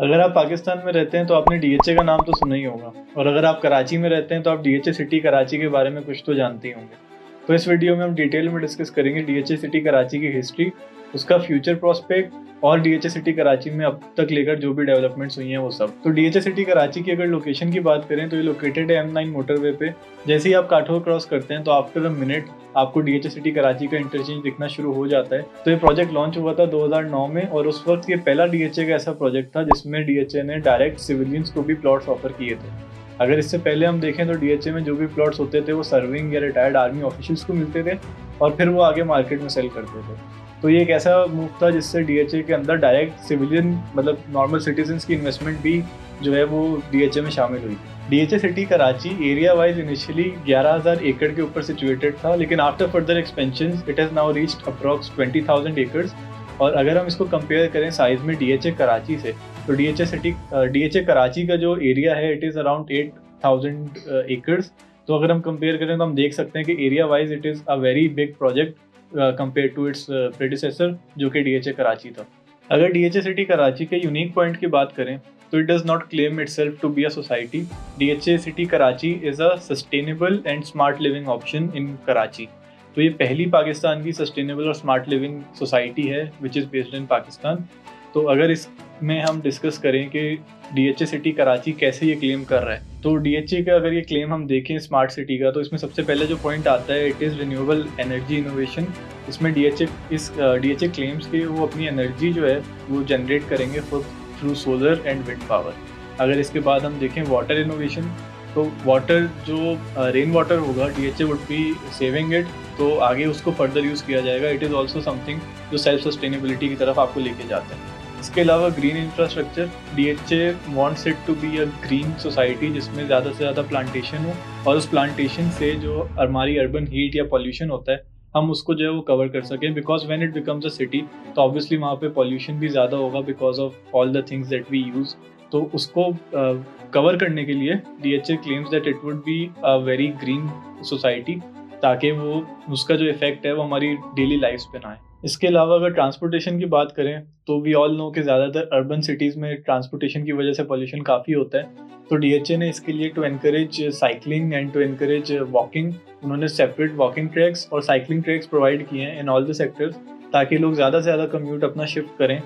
अगर आप पाकिस्तान में रहते हैं तो आपने डीएचए का नाम तो सुना ही होगा, और अगर आप कराची में रहते हैं तो आप डीएचए सिटी कराची के बारे में कुछ तो जानते ही होंगे। तो इस वीडियो में हम डिटेल में डिस्कस करेंगे डीएचए सिटी कराची की हिस्ट्री, उसका फ्यूचर प्रोस्पेक्ट और डीएचए सिटी कराची में अब तक लेकर जो भी डेवलपमेंट्स हुई हैं वो सब। तो डीएचए सिटी कराची की अगर लोकेशन की बात करें तो ये लोकेटेड है M9 मोटरवे पे। जैसे ही आप काठगोर क्रॉस करते हैं तो आफ्टर अ मिनट आपको डीएचए सिटी कराची का इंटरचेंज दिखना शुरू हो जाता है। तो ये प्रोजेक्ट लॉन्च हुआ था 2009 में, और उस वक्त ये पहला डीएचए का ऐसा प्रोजेक्ट था जिसमें डीएचए ने डायरेक्ट सिविलियंस को भी प्लॉट्स ऑफर किए थे। अगर इससे पहले हम देखें तो डीएचए में जो भी प्लॉट्स होते थे वो सर्विंग या रिटायर्ड आर्मी ऑफिशियल्स को मिलते थे और फिर वो आगे मार्केट में सेल करते थे। तो ये एक ऐसा मूव था जिससे डीएचए के अंदर डायरेक्ट सिविलियन मतलब नॉर्मल सिटीजन्स की इन्वेस्टमेंट भी जो है वो डीएचए में शामिल हुई। DHA city Karachi area wise initially 11,000 एकड़ के ऊपर सिचुएटेड था, लेकिन after further expansion it has now reached approx 20,000 acres. और अगर हम इसको कंपेयर करें साइज में डीएचए कराची से, तो डीएचए कराची का जो एरिया है इट इज़ अराउंड 8,000 एकर्स। तो अगर हम कंपेयर करें तो हम देख सकते हैं कि area wise it is a very big project compare to its predecessor जो कि डीएचए कराची था। अगर डीएचए सिटी कराची के यूनिक पॉइंट की बात करें तो it does not claim itself to be a society. DHA city Karachi is a sustainable and smart living option in Karachi. तो ये पहली पाकिस्तान की सस्टेनेबल और स्मार्ट लिविंग सोसाइटी है which is based in Pakistan. तो अगर इसमें हम डिस्कस करें कि डीएचए सिटी कराची कैसे ये क्लेम कर रहा है, तो डीएचए का अगर ये क्लेम हम देखें स्मार्ट सिटी का, तो इसमें सबसे पहले जो पॉइंट आता है it is renewable energy innovation. इसमें डीएचए क्लेम्स कि वो अपनी एनर्जी जो है वो जनरेट करेंगे through solar and wind power. अगर इसके बाद हम देखें वाटर इनोवेशन, तो वाटर जो रेन वाटर होगा DHA would be saving it, तो आगे उसको फर्दर यूज़ किया जाएगा। इट इज़ ऑल्सो समथिंग जो सेल्फ सस्टेनेबिलिटी की तरफ आपको लेके जाता है। इसके अलावा green infrastructure, DHA wants it to be a green society जिसमें ज़्यादा से ज़्यादा प्लांटेशन हो, और उस प्लांटेशन से जो हमारी अर्बन हीट या पॉल्यूशन होता है हम उसको जो है वो कवर कर सकें। Because when it becomes a city तो ऑब्वियसली वहाँ पे पॉल्यूशन भी ज़्यादा होगा because of all the things that we use. तो उसको कवर करने के लिए DHA claims that it would be a very green society, ताकि वो उसका जो इफेक्ट है वो हमारी डेली लाइफ पे ना आए। इसके अलावा अगर ट्रांसपोर्टेशन की बात करें तो वी ऑल नो कि ज़्यादातर अर्बन सिटीज़ में ट्रांसपोर्टेशन की वजह से पॉल्यूशन काफ़ी होता है। तो डीएचए ने इसके लिए to encourage cycling and to encourage walking, उन्होंने सेपरेट वॉकिंग ट्रैक्स और साइकिलिंग ट्रैक्स प्रोवाइड किए हैं इन ऑल द सेक्टर्स, ताकि लोग ज़्यादा से ज़्यादा कम्यूट अपना शिफ्ट करें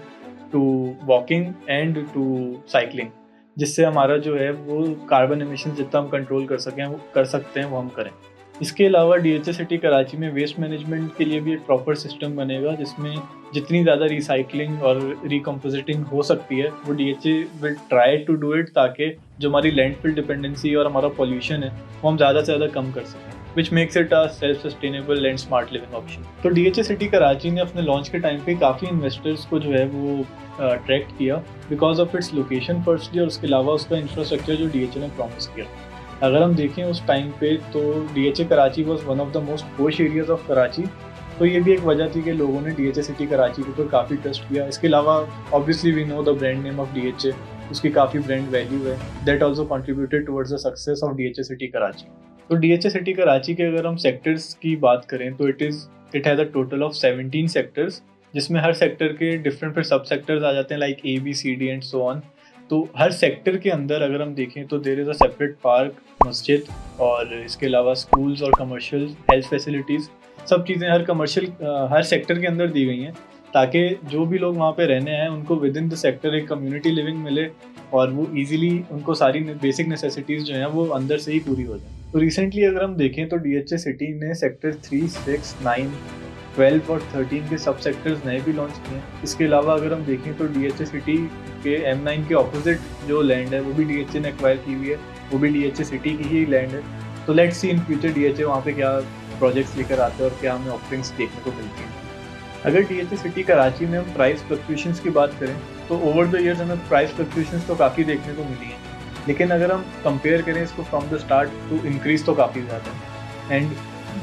to walking and to cycling, जिससे हमारा जो है वो कार्बन एमिशन जितना हम कंट्रोल कर सकें वो कर सकते हैं वो हम करें। इसके अलावा डीएचए सिटी कराची में वेस्ट मैनेजमेंट के लिए भी एक प्रॉपर सिस्टम बनेगा जिसमें जितनी ज़्यादा रिसाइकलिंग और रिकम्पोजिटिंग हो सकती है वो DHA will try to do it, ताकि जो हमारी लैंडफिल डिपेंडेंसी और हमारा पॉल्यूशन है वो हम ज़्यादा से ज़्यादा कम कर सकें, which makes it a self sustainable and smart living option. तो डीएचए सिटी कराची ने अपने लॉन्च के टाइम पे काफ़ी इन्वेस्टर्स को जो है वो अट्रैक्ट किया because of its location firstly, और उसके अलावा उसका इंफ्रास्ट्रक्चर जो डीएचए ने प्रॉमिस किया। अगर हम देखें उस टाइम पे तो DHA Karachi was one of the most पोश एरियाज ऑफ कराची। तो ये भी एक वजह थी कि लोगों ने डीएचए सिटी कराची के ऊपर काफ़ी ट्रस्ट किया। इसके अलावा obviously we know the brand name of DHA, उसकी काफ़ी ब्रांड वैल्यू है, that also contributed towards the success of DHA city Karachi. तो डीएचए सिटी कराची के अगर हम सेक्टर्स की बात करें तो it has a total of 17 sectors, जिसमें हर सेक्टर के डिफरेंट फिर सब सेक्टर्स आ जाते हैं like ABCD and so on. तो हर सेक्टर के अंदर अगर हम देखें तो there is a separate park, मस्जिद, और इसके अलावा स्कूल्स और कमर्शियल हेल्थ फैसिलिटीज़, सब चीज़ें हर सेक्टर के अंदर दी गई हैं, ताकि जो भी लोग वहाँ पे रहने आए उनको विद इन द सेक्टर एक कम्युनिटी लिविंग मिले और वो इजीली उनको सारी बेसिक नेसेसिटीज़ जो हैं वो अंदर से ही पूरी हो जाए। तो रिसेंटली अगर हम देखें तो डीएचए सिटी ने सेक्टर 3, 6, 9, 12 और 13 के सब सेक्टर्स नए भी लॉन्च किए हैं। इसके अलावा अगर हम देखें तो डीएचए सिटी के M9 के ऑपोजिट जो लैंड है वो भी डीएचए ने एक्वायर की हुई है, वो भी डीएचए सिटी की ही लैंड है। तो let's see in future DHA वहाँ पे क्या प्रोजेक्ट्स लेकर आते हैं और क्या हमें ऑफरिंग्स देखने को मिलती हैं। अगर डीएचए सिटी कराची में हम प्राइस फ्लक्चुएशंस की बात करें तो ओवर द ईयर्स हमें प्राइस फ्लक्चुएशंस तो काफ़ी देखने को मिली हैं, लेकिन अगर हम कंपेयर करें इसको फ्रॉम द स्टार्ट तो इंक्रीज तो काफ़ी ज़्यादा है। एंड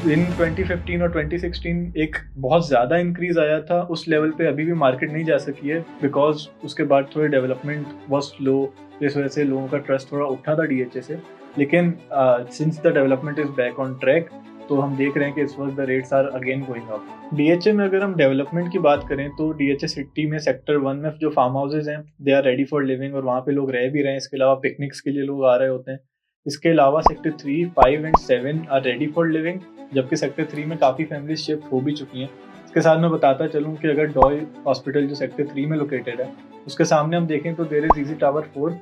इन 2015 और 2016 एक बहुत ज़्यादा इंक्रीज आया था, उस लेवल पे अभी भी मार्केट नहीं जा सकी है बिकॉज उसके बाद थोड़ी डेवलपमेंट बहुत स्लो, इस वजह से लोगों का ट्रस्ट थोड़ा उठा था डीएचए से। लेकिन since the development is back on track, तो हम देख रहे हैं कि इस वक्त the rates are again going up. DHA में अगर हम डेवलपमेंट की बात करें तो डीएचए सिटी में सेक्टर 1 में जो फार्म हाउसेज हैं they are ready for living और वहाँ पे लोग रह भी रहे हैं। इसके अलावा पिकनिक्स के लिए लोग आ रहे होते हैं। इसके अलावा sector 3, 5 and 7 are ready for living, जबकि सेक्टर 3 में काफ़ी फैमिलीज शिफ्ट हो भी चुकी हैं। इसके साथ मैं बताता चलूँ कि अगर डॉय हॉस्पिटल जो सेक्टर 3 में लोकेटेड है उसके सामने हम देखें तो देयर इज इजी टावर 4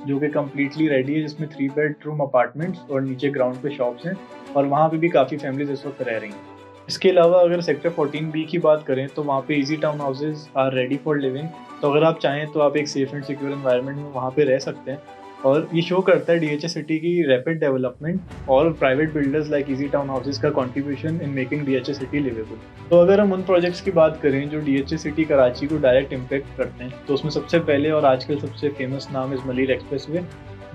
जो कि कम्प्लीटली रेडी है, जिसमें 3 बेडरूम अपार्टमेंट्स और नीचे ग्राउंड पे शॉप्स हैं और वहाँ पे भी काफ़ी फैमिलीज इस वक्त रह रही हैं। इसके अलावा अगर सेक्टर 14B की बात करें तो वहाँ पे easy town houses are ready for living. तो अगर आप चाहें तो आप एक सेफ एंड सिक्योर एनवायरनमेंट में वहाँ पे रह सकते हैं और ये शो करता है डीएचए सिटी की रैपिड डेवलपमेंट और private builders like easy town houses का contribution in making DHA City livable. तो अगर हम उन प्रोजेक्ट्स की बात करें जो डीएचए सिटी कराची को डायरेक्ट इम्पैक्ट करते हैं तो उसमें सबसे पहले और आजकल सबसे फेमस नाम इज़ मलीर एक्सप्रेसवे,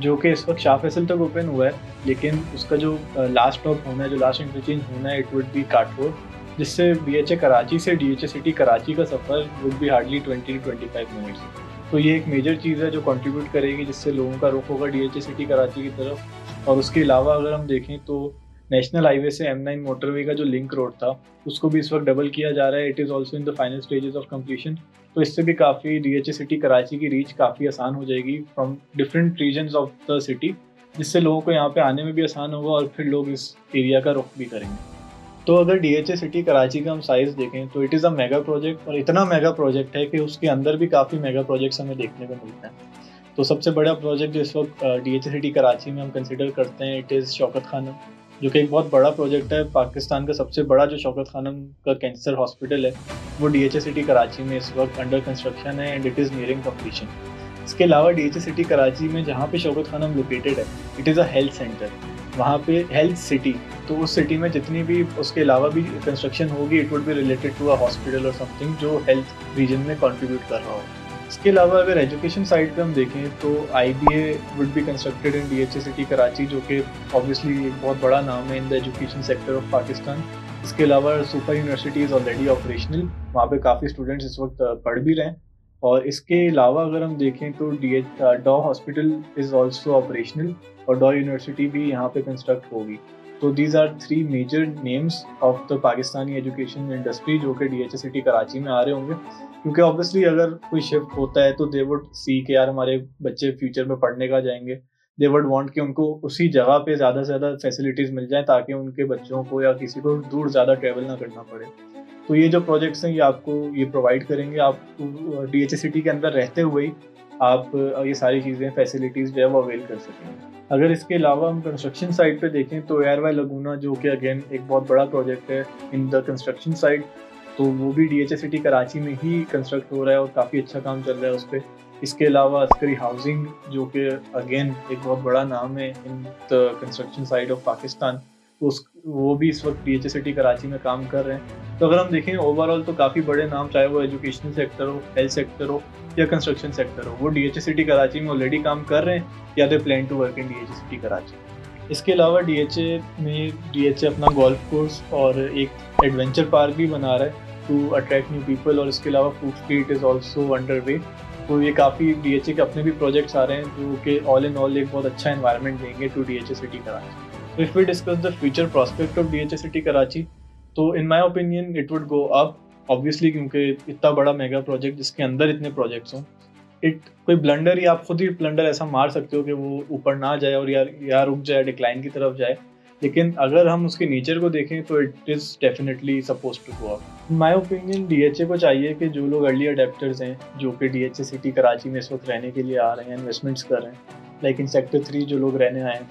जो कि इस वक्त शाह फैसल तक ओपन हुआ है, लेकिन उसका जो लास्ट स्टॉप होना है, जो लास्ट इंटरचेंज होना है, इट वुड बी काटपुर, जिससे बीएचए कराची से डीएचए सिटी कराची का सफ़र would be hardly 20 to 25 minutes. तो ये एक मेजर चीज़ है जो कंट्रीब्यूट करेगी, जिससे लोगों का रुख होगा डीएचए सिटी कराची की तरफ। और उसके अलावा अगर हम देखें तो नेशनल हाईवे से M9 मोटरवे का जो लिंक रोड था उसको भी इस वक्त डबल किया जा रहा है। It is also in the final stages of completion. तो इससे भी काफ़ी डीएचए सिटी कराची की रीच काफ़ी आसान हो जाएगी from different regions of the city, जिससे लोगों को यहाँ पे आने में भी आसान होगा और फिर लोग इस एरिया का रुख भी करेंगे। तो अगर डीएचए सिटी कराची का हम साइज़ देखें तो it is a mega project और इतना मेगा प्रोजेक्ट है कि उसके अंदर भी काफ़ी मेगा प्रोजेक्ट्स हमें देखने को मिलते हैं। तो सबसे बड़ा प्रोजेक्ट जो इस वक्त डीएचए सिटी कराची में हम कंसिडर करते हैं इट इज़ शौकत खानम, जो कि एक बहुत बड़ा प्रोजेक्ट है। पाकिस्तान का सबसे बड़ा जो शौकत खानम का कैंसर हॉस्पिटल है वो डीएचए सिटी कराची में इस वक्त अंडर कंस्ट्रक्शन है and it is nearing completion. इसके अलावा डीएचए सिटी कराची में जहाँ पे शौकत खानम लोकेटेड है it is a health centre, वहाँ पे हेल्थ सिटी। तो उस सिटी में जितनी भी उसके अलावा भी कंस्ट्रक्शन होगी it would be related to a hospital और समथिंग जो हेल्थ रीजन में कंट्रीब्यूट कर रहा हो। इसके अलावा अगर एजुकेशन साइड पे हम देखें तो IBA would be constructed in DHA city Karachi, जो कि ऑब्वियसली एक बहुत बड़ा नाम है in the education sector of Pakistan. इसके अलावा super university is already operational, वहाँ पे काफ़ी स्टूडेंट्स इस वक्त पढ़ भी रहे हैं। और इसके अलावा अगर हम देखें तो डॉ हॉस्पिटल इज़ ऑल्सो ऑपरेशनल और डॉ यूनिवर्सिटी भी यहाँ पे कंस्ट्रक्ट होगी। तो these are 3 major names of the Pakistani education industry जो कि डीएचए सिटी कराची में आ रहे होंगे, क्योंकि ऑब्वियसली अगर कोई शिफ्ट होता है तो दे वुड सी कि यार हमारे बच्चे फ्यूचर में पढ़ने का जाएंगे, दे वुड वांट कि उनको उसी जगह पे ज़्यादा से ज़्यादा फैसिलिटीज़ मिल जाएं ताकि उनके बच्चों को या किसी को दूर ज़्यादा ट्रैवल ना करना पड़े। तो ये जो प्रोजेक्ट्स हैं ये आपको ये प्रोवाइड करेंगे, आप डीएचए सिटी के अंदर रहते हुए ही आप ये सारी चीज़ें फैसिलिटीज़ जो है वो अवेल कर सकेंगे। अगर इसके अलावा हम कंस्ट्रक्शन साइड पे देखें तो एयरवाई लगूना जो कि अगेन एक बहुत बड़ा प्रोजेक्ट है इन द कंस्ट्रक्शन साइड, तो वो भी डीएचए सिटी कराची में ही कंस्ट्रक्ट हो रहा है और काफ़ी अच्छा काम चल रहा है उस पर। इसके अलावा अस्करी हाउसिंग जो कि अगेन एक बहुत बड़ा नाम है in the construction side of Pakistan, वो भी इस वक्त डीएचए सिटी कराची में काम कर रहे हैं। तो अगर हम देखें ओवरऑल तो काफ़ी बड़े नाम, चाहे वो एजुकेशनल सेक्टर हो, हेल्थ सेक्टर हो या कंस्ट्रक्शन सेक्टर हो, वो डीएचए सिटी कराची में ऑलरेडी काम कर रहे हैं या they plan to work in DHA city Karachi. इसके अलावा डीएचए अपना गोल्फ कोर्स और एक एडवेंचर पार्क भी बना रहा है टू अट्रैक्ट न्यू पीपल, और इसके अलावा food street is also under way. तो ये काफ़ी डीएचए के अपने भी प्रोजेक्ट्स आ रहे हैं जो कि ऑल इन ऑल एक बहुत अच्छा एनवायरनमेंट देंगे to DHA city Karachi. So if we discuss the future prospect of DHA City Karachi, तो in my opinion it would go up obviously, क्योंकि इतना बड़ा मेगा प्रोजेक्ट जिसके अंदर इतने प्रोजेक्ट्स हों, कोई ब्लंडर ही आप खुद ही ब्लंडर ऐसा मार सकते हो कि वो ऊपर ना जाए और या रुक जाए, डिक्लाइन की तरफ जाए, लेकिन अगर हम उसके नेचर को देखें तो it is definitely suppose to go up. In my opinion DHA को चाहिए कि जो लोग अर्ली अडेप्टर्स हैं जो कि डीएचए सिटी कराची में इस वक्त रहने के लिए आ रहे हैं, इन्वेस्टमेंट्स कर रहे हैं, लाइक इन सेक्टर 3 जो लोग रहने आए हैं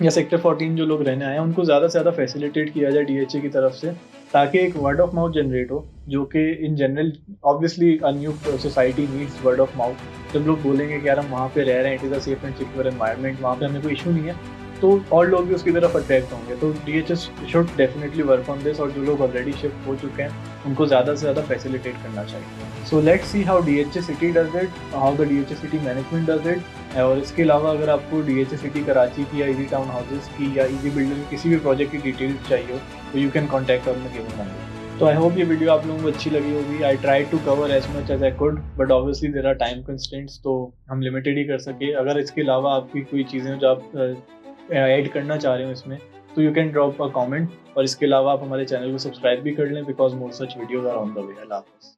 या सेक्टर 14 जो लोग रहने आए हैं, उनको ज़्यादा से ज़्यादा फैसिलिटेट किया जाए डीएचए की तरफ से, ताकि एक वर्ड ऑफ माउथ जनरेट हो, जो कि in general obviously a new society needs word of mouth. जब लोग बोलेंगे कि यार हम वहाँ पे रह रहे हैं, it is a safe and secure environment, वहाँ पे हमें कोई इशू नहीं है, तो और लोग भी उसकी तरफ अट्रैक्ट होंगे। तो DHA should definitely work on this, और जो लोग ऑलरेडी शिफ्ट हो चुके हैं उनको ज़्यादा से ज़्यादा फैसिलिटेट करना चाहिए। So let's see how DHA city does it, how the DHA city management does it. और इसके अलावा अगर आपको डीएचए सिटी कराची की या इजी टाउन हाउसेस की या इजी बिल्डर की किसी भी प्रोजेक्ट की डिटेल्स चाहिए हो तो you can contact on the given number. तो आई होप ये वीडियो आप लोगों को अच्छी लगी होगी। I try to cover as much as I could, but obviously there are time constraints, तो हम लिमिटेड ही कर सके। अगर इसके अलावा आपकी कोई चीज़ें जो आप ऐड करना चाह रहे हो इसमें, तो you can drop a comment, और इसके अलावा आप हमारे चैनल को सब्सक्राइब भी कर लें, because more such videos are on the way. अल्लाह हाफ़िज़।